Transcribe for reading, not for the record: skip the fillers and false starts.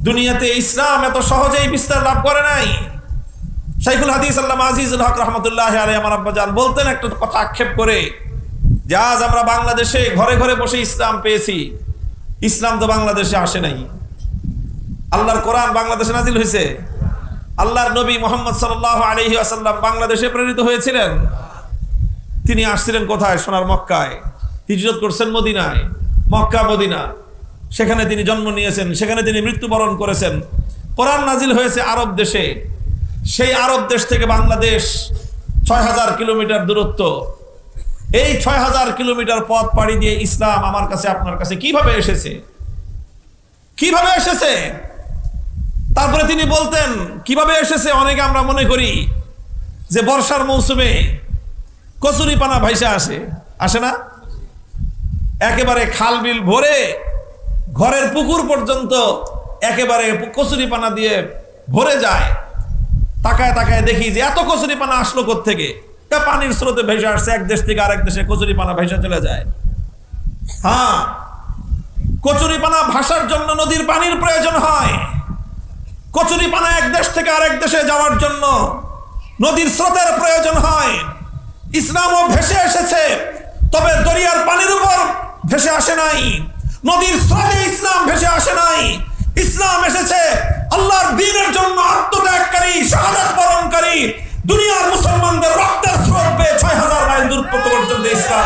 দুনিয়াতে ইসলাম এত সহজেই বিস্তার লাভ করে নাই। শাইখুল হাদিস আল্লামা আজিজুল হক রহমতুল্লাহ আলাইহি আমার আব্বাজান বলতেন একটা কথা আক্ষেপ করে, যে আজ আমরা বাংলাদেশে ঘরে ঘরে বসে ইসলাম পেয়েছি, ইসলাম তো বাংলাদেশে আসে নাই। আল্লাহর কোরআন বাংলাদেশে নাজিল হয়েছে, আল্লাহর নবী মুহাম্মদ সাল্লাল্লাহু আলাইহি ওয়াসাল্লাম বাংলাদেশে প্রেরিত হয়েছিলেন। তিনি আসছিলেন কোথায়? সোনার মক্কায়। হিজরত করছেন মদিনায়, মক্কা মদিনা, সেখানে তিনি জন্ম নিয়েছেন, সেখানে তিনি মৃত্যুবরণ করেছেন। কোরআন নাজিল হয়েছে আরব দেশে, সেই আরব দেশ থেকে বাংলাদেশ ৬,০০০ কিলোমিটার দূরত্ব। এই ৬,০০০ কিলোমিটার পথ পাড়ি দিয়ে ইসলাম আমার কাছে আপনার কাছে কিভাবে এসেছে, কিভাবে এসেছে? তারপরে তিনি বলতেন কিভাবে এসেছে। অনেকে আমরা মনে করি যে বর্ষার মৌসুমে কচুরিপানা ভাইসা আসে না? একেবারে খাল বিল ভরে ঘরের পুকুর পর্যন্ত একেবারে কচুরিপানা দিয়ে ভরে যায়। তাকায় তাকায় দেখি যে এত কচুরিপানা আসলো কোত্থেকে? পানির স্রোতে ভেসে আসছে, এক দেশ থেকে আরেক দেশে কচুরিপানা ভেসে চলে যায়। হ্যাঁ, কচুরিপানা ভাসার জন্য নদীর পানির প্রয়োজন হয়। কচুরিপানা এক দেশ থেকে আরেক দেশে যাওয়ার জন্য নদীর স্রোতের প্রয়োজন হয়। ইসলামও ভেসে এসেছে, তবে দরিয়ার পানির উপর ভেসে আসে নাই, নদীর স্রোতে ইসলাম ভেসে আসে নাই। ইসলাম এসেছে আল্লাহর দ্বীনের জন্য আত্মত্যাগকারী, শাহাদাত বরণকারী দুনিয়ার মুসলমানদের রক্তের স্রোত বেয়ে ৬,০০০ মাইল দূর পর্যন্ত ইসলাম